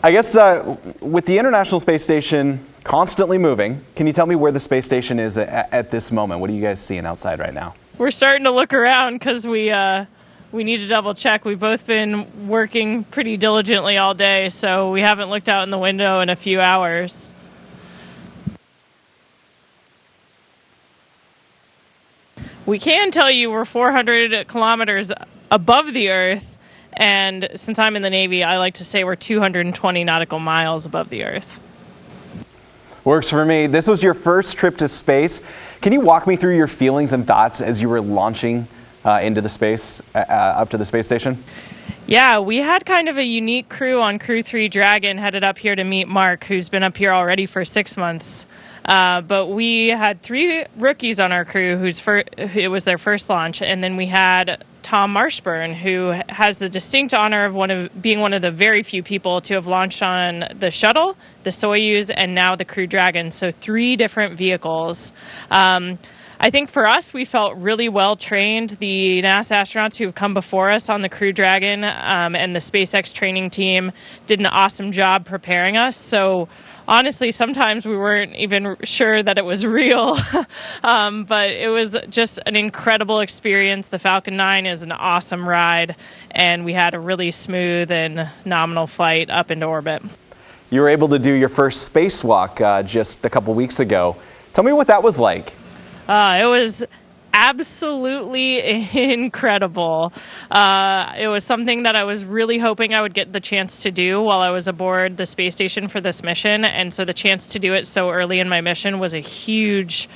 I guess with the International Space Station constantly moving, can you tell me where the space station is at this moment? What are you guys seeing outside right now? We're starting to look around because we need to double check. We've both been working pretty diligently all day, so we haven't looked out in the window in a few hours. We can tell you we're 400 kilometers above the Earth, and since I'm in the Navy, I like to say we're 220 nautical miles above the Earth. Works for me. This was your first trip to space. Can you walk me through your feelings and thoughts as you were launching into the space, up to the space station? Yeah, we had kind of a unique crew on Crew 3 Dragon headed up here to meet Mark, who's been up here already for 6 months. But we had 3 rookies on our crew it was their first launch, and then we had Tom Marshburn, who has the distinct honor of being one of the very few people to have launched on the shuttle, the Soyuz, and now the Crew Dragon. So 3 different vehicles. I think for us, we felt really well trained. The NASA astronauts who have come before us on the Crew Dragon and the SpaceX training team did an awesome job preparing us. So honestly, sometimes we weren't even sure that it was real, but it was just an incredible experience. The Falcon 9 is an awesome ride, and we had a really smooth and nominal flight up into orbit. You were able to do your first spacewalk just a couple weeks ago. Tell me what that was like. It was absolutely incredible. It was something that I was really hoping I would get the chance to do while I was aboard the space station for this mission, and so the chance to do it so early in my mission was a huge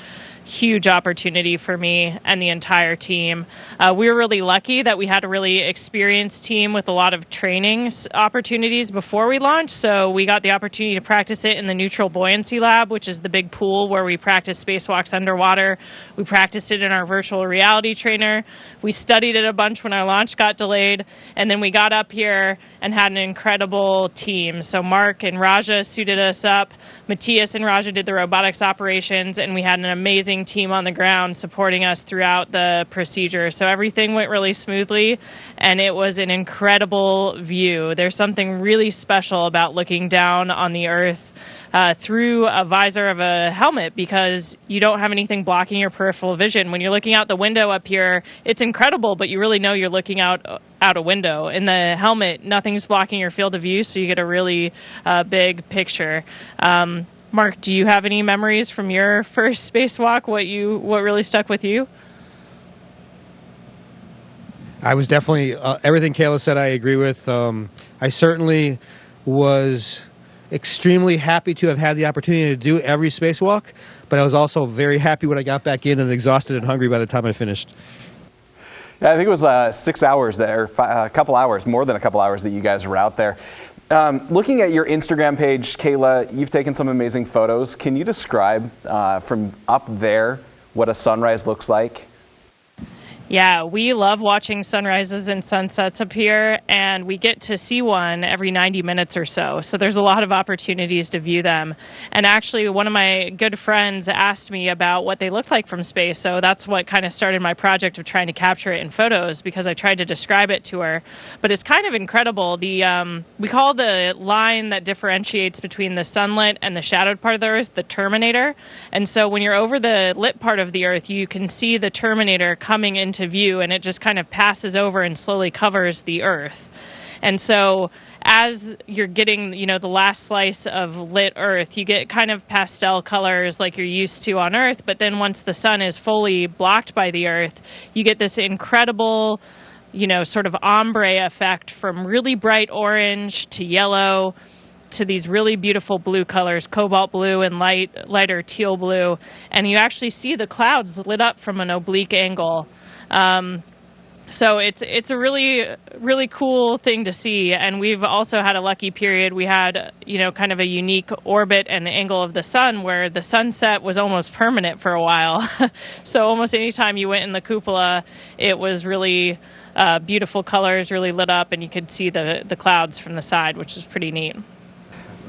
opportunity for me and the entire team. We were really lucky that we had a really experienced team with a lot of training opportunities before we launched, so we got the opportunity to practice it in the Neutral Buoyancy Lab, which is the big pool where we practice spacewalks underwater. We practiced it in our virtual reality trainer. We studied it a bunch when our launch got delayed, and then we got up here and had an incredible team. So Mark and Raja suited us up. Matthias and Raja did the robotics operations, and we had an amazing team on the ground supporting us throughout the procedure. So everything went really smoothly, and it was an incredible view. There's something really special about looking down on the Earth through a visor of a helmet, because you don't have anything blocking your peripheral vision. When you're looking out the window up here, it's incredible, but you really know you're looking out a window. In the helmet, nothing's blocking your field of view, so you get a really big picture. Mark, do you have any memories from your first spacewalk? What really stuck with you? I was definitely everything Kayla said I agree with. I certainly was extremely happy to have had the opportunity to do every spacewalk, but I was also very happy when I got back in and exhausted and hungry by the time I finished. Yeah, I think it was 6 hours there, a couple hours, more than a couple hours that you guys were out there. Looking at your Instagram page, Kayla, you've taken some amazing photos. Can you describe from up there what a sunrise looks like? Yeah, we love watching sunrises and sunsets up here, and we get to see one every 90 minutes or so. So there's a lot of opportunities to view them. And actually, one of my good friends asked me about what they look like from space. So that's what kind of started my project of trying to capture it in photos, because I tried to describe it to her. But it's kind of incredible. We call the line that differentiates between the sunlit and the shadowed part of the Earth the terminator. And so when you're over the lit part of the Earth, you can see the terminator coming into view, and it just kind of passes over and slowly covers the Earth. And so as you're getting, the last slice of lit Earth, you get kind of pastel colors like you're used to on Earth, but then once the sun is fully blocked by the Earth, you get this incredible, sort of ombre effect from really bright orange to yellow to these really beautiful blue colors, cobalt blue and lighter teal blue, and you actually see the clouds lit up from an oblique angle. So it's a really, really cool thing to see. And we've also had a lucky period. We had, kind of a unique orbit and angle of the sun where the sunset was almost permanent for a while. So almost any time you went in the cupola, it was really beautiful colors, really lit up, and you could see the clouds from the side, which is pretty neat.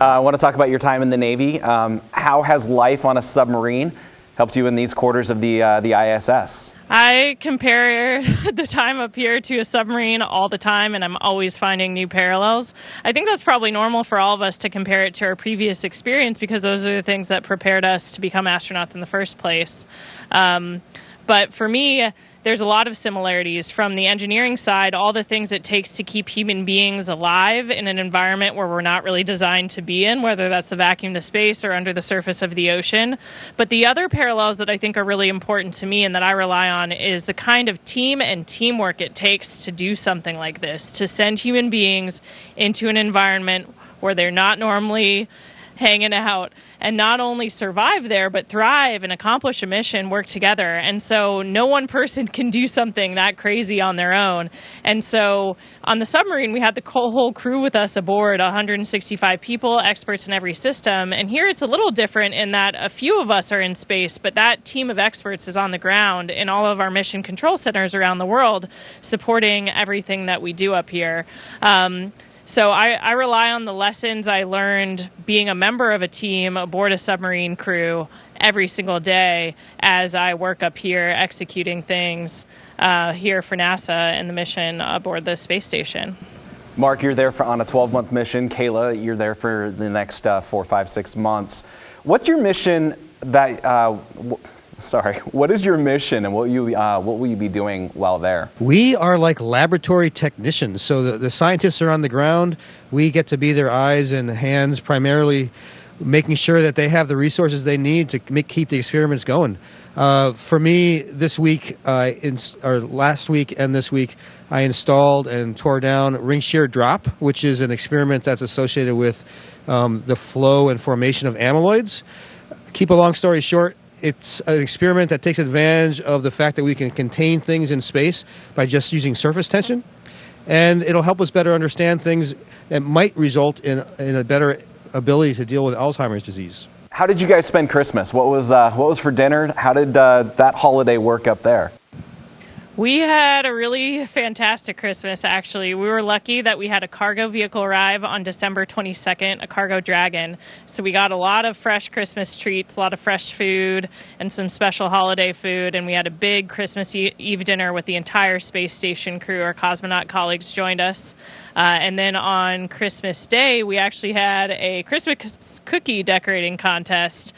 I want to talk about your time in the Navy. How has life on a submarine helped you in these quarters of the ISS? I compare the time up here to a submarine all the time, and I'm always finding new parallels. I think that's probably normal for all of us to compare it to our previous experience, because those are the things that prepared us to become astronauts in the first place. But for me, there's a lot of similarities from the engineering side, all the things it takes to keep human beings alive in an environment where we're not really designed to be in, whether that's the vacuum to space or under the surface of the ocean. But the other parallels that I think are really important to me and that I rely on is the kind of team and teamwork it takes to do something like this, to send human beings into an environment where they're not normally hanging out, and not only survive there, but thrive and accomplish a mission, work together. And so no one person can do something that crazy on their own. And so on the submarine, we had the whole crew with us aboard, 165 people, experts in every system. And here it's a little different in that a few of us are in space, but that team of experts is on the ground in all of our mission control centers around the world, supporting everything that we do up here. So I rely on the lessons I learned being a member of a team aboard a submarine crew every single day as I work up here executing things here for NASA and the mission aboard the space station. Mark, you're there on a 12-month mission. Kayla, you're there for the next 4, 5, 6 months. What's your mission what is your mission, and what will you be doing while there? We are like laboratory technicians. So the scientists are on the ground. We get to be their eyes and hands, primarily making sure that they have the resources they need to keep the experiments going. For me, this week, or last week and this week, I installed and tore down ring shear drop, which is an experiment that's associated with the flow and formation of amyloids. Keep a long story short, it's an experiment that takes advantage of the fact that we can contain things in space by just using surface tension. And it'll help us better understand things that might result in a better ability to deal with Alzheimer's disease. How did you guys spend Christmas? What was for dinner? How did that holiday work up there? We had a really fantastic Christmas, actually. We were lucky that we had a cargo vehicle arrive on December 22nd, a cargo Dragon. So we got a lot of fresh Christmas treats, a lot of fresh food, and some special holiday food. And we had a big Christmas Eve dinner with the entire space station crew. Our cosmonaut colleagues joined us. And then on Christmas Day, we actually had a Christmas cookie decorating contest,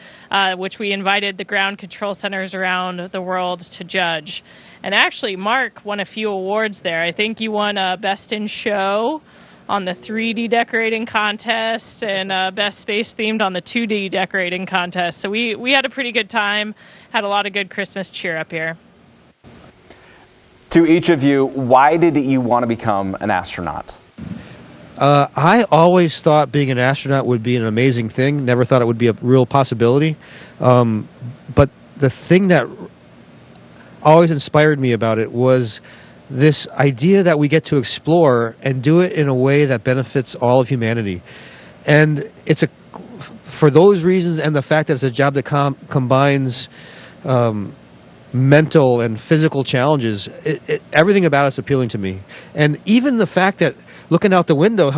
which we invited the ground control centers around the world to judge. And actually, Mark won a few awards there. I think you won Best in Show on the 3D decorating contest and Best Space Themed on the 2D decorating contest. So we had a pretty good time, had a lot of good Christmas cheer up here. To each of you, why did you want to become an astronaut? I always thought being an astronaut would be an amazing thing. Never thought it would be a real possibility. But the thing that always inspired me about it was this idea that we get to explore and do it in a way that benefits all of humanity. And for those reasons and the fact that it's a job that combines mental and physical challenges, everything about it's appealing to me. And even the fact that looking out the window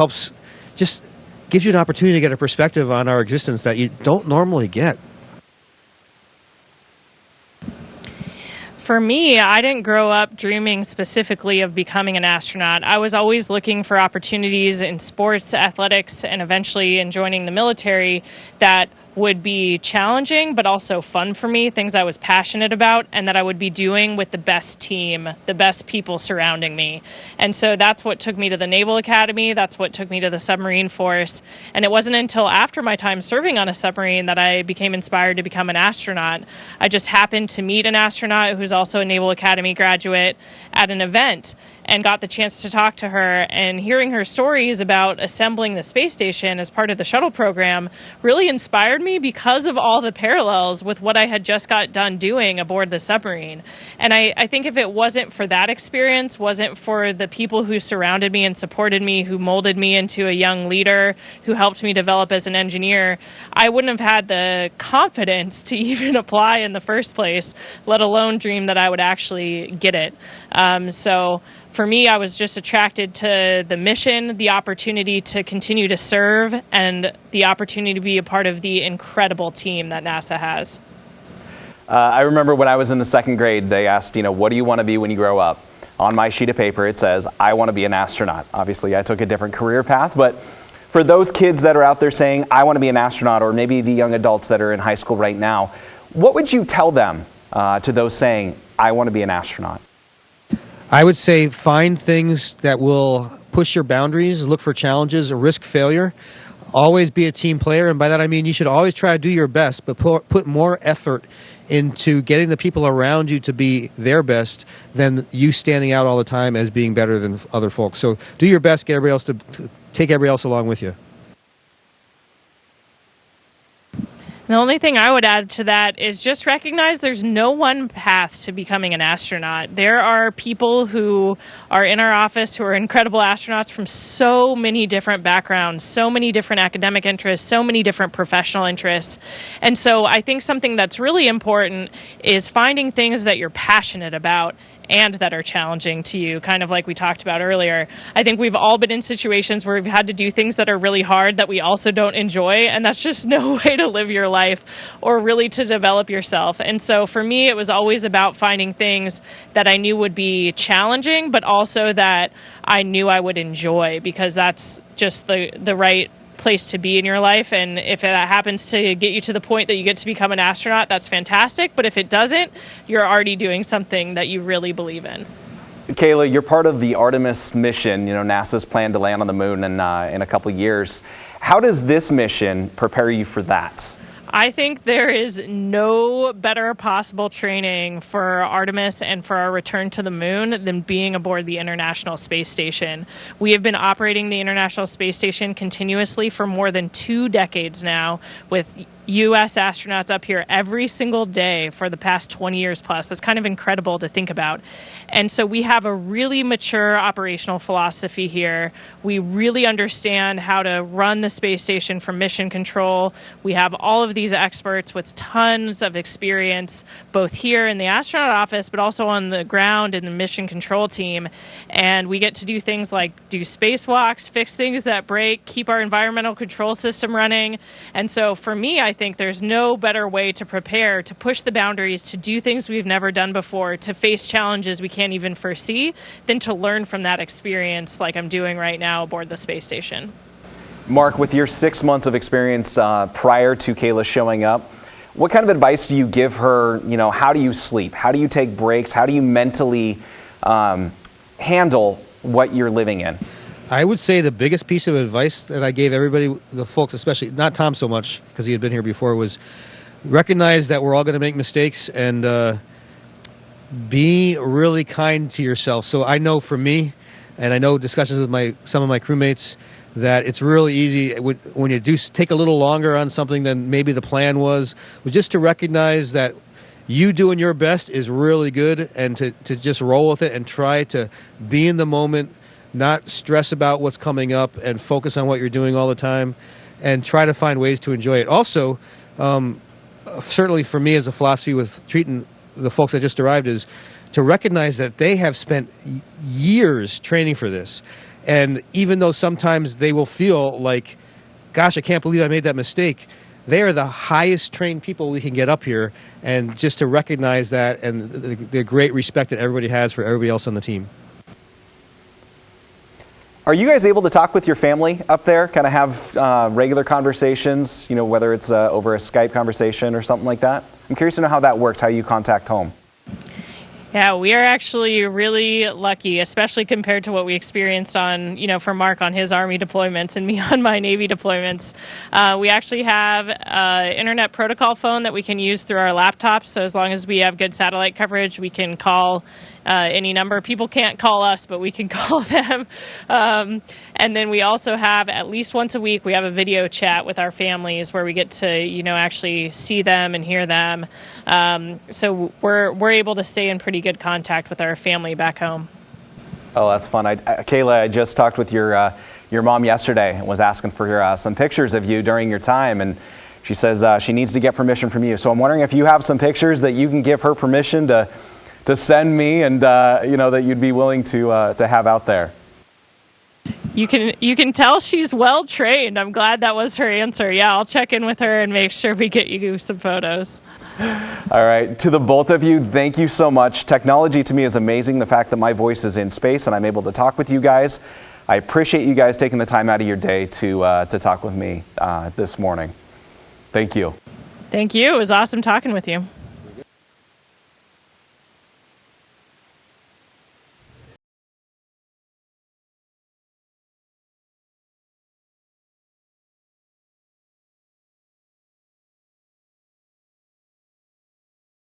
just gives you an opportunity to get a perspective on our existence that you don't normally get. For me, I didn't grow up dreaming specifically of becoming an astronaut. I was always looking for opportunities in sports, athletics, and eventually in joining the military that would be challenging but also fun for me, things I was passionate about and that I would be doing with the best team, the best people surrounding me. And so that's what took me to the Naval Academy, that's what took me to the submarine force. And it wasn't until after my time serving on a submarine that I became inspired to become an astronaut. I just happened to meet an astronaut who's also a Naval Academy graduate at an event and got the chance to talk to her, and hearing her stories about assembling the space station as part of the shuttle program really inspired me because of all the parallels with what I had just got done doing aboard the submarine. And I think if it wasn't for that experience, wasn't for the people who surrounded me and supported me, who molded me into a young leader, who helped me develop as an engineer, I wouldn't have had the confidence to even apply in the first place, let alone dream that I would actually get it. So for me, I was just attracted to the mission, the opportunity to continue to serve, and the opportunity to be a part of the incredible team that NASA has. I remember when I was in the second grade, they asked, what do you want to be when you grow up? On my sheet of paper, it says, I want to be an astronaut. Obviously, I took a different career path, but for those kids that are out there saying, I want to be an astronaut, or maybe the young adults that are in high school right now, what would you tell them to those saying, I want to be an astronaut? I would say find things that will push your boundaries, look for challenges, risk failure. Always be a team player, and by that I mean you should always try to do your best, but put more effort into getting the people around you to be their best than you standing out all the time as being better than other folks. So do your best, get everybody else to take everybody else along with you. The only thing I would add to that is just recognize there's no one path to becoming an astronaut. There are people who are in our office who are incredible astronauts from so many different backgrounds, so many different academic interests, so many different professional interests. And so I think something that's really important is finding things that you're passionate about and that are challenging to you, kind of like we talked about earlier. I think we've all been in situations where we've had to do things that are really hard that we also don't enjoy, and that's just no way to live your life or really to develop yourself. And so for me, it was always about finding things that I knew would be challenging, but also that I knew I would enjoy, because that's just the right place to be in your life. And if that happens to get you to the point that you get to become an astronaut, that's fantastic. But if it doesn't, you're already doing something that you really believe in. Kayla, you're part of the Artemis mission, NASA's plan to land on the moon in a couple years. How does this mission prepare you for that? I think there is no better possible training for Artemis and for our return to the moon than being aboard the International Space Station. We have been operating the International Space Station continuously for more than 2 decades now, with U.S. astronauts up here every single day for the past 20 years plus. That's kind of incredible to think about. And so we have a really mature operational philosophy here. We really understand how to run the space station from mission control. We have all of these experts with tons of experience, both here in the astronaut office, but also on the ground in the mission control team. And we get to do things like do spacewalks, fix things that break, keep our environmental control system running. And so for me, I think there's no better way to prepare, to push the boundaries, to do things we've never done before, to face challenges we can't even foresee, than to learn from that experience like I'm doing right now aboard the space station. Mark, with your 6 months of experience prior to Kayla showing up, what kind of advice do you give her? How do you sleep? How do you take breaks? How do you mentally handle what you're living in? I would say the biggest piece of advice that I gave everybody, the folks, especially not Tom so much because he had been here before, was recognize that we're all going to make mistakes and be really kind to yourself. So I know for me, and I know discussions with some of my crewmates, that it's really easy when you do take a little longer on something than maybe the plan was just to recognize that you doing your best is really good, and to just roll with it and try to be in the moment, not stress about what's coming up, and focus on what you're doing all the time, and try to find ways to enjoy it. Also, certainly for me as a philosophy with treating the folks that just arrived is to recognize that they have spent years training for this. And even though sometimes they will feel like, gosh, I can't believe I made that mistake, they are the highest trained people we can get up here, and just to recognize that and the great respect that everybody has for everybody else on the team. Are you guys able to talk with your family up there, kind of have regular conversations, whether it's over a Skype conversation or something like that? I'm curious to know how that works, how you contact home. Yeah, we are actually really lucky, especially compared to what we experienced on, for Mark on his Army deployments and me on my Navy deployments. We actually have an internet protocol phone that we can use through our laptops. So as long as we have good satellite coverage, we can call any number. People can't call us, but we can call them. And then we also have, at least once a week, we have a video chat with our families where we get to, actually see them and hear them. So we're able to stay in pretty good contact with our family back home. Oh, that's fun. Kayla, I just talked with your mom yesterday and was asking for some pictures of you during your time, and she says she needs to get permission from you. So I'm wondering if you have some pictures that you can give her permission to send me, and that you'd be willing to have out there. You can tell she's well trained. I'm glad that was her answer. Yeah, I'll check in with her and make sure we get you some photos. All right, to the both of you, thank you so much. Technology to me is amazing. The fact that my voice is in space and I'm able to talk with you guys. I appreciate you guys taking the time out of your day to talk with me this morning. Thank you. Thank you. It was awesome talking with you.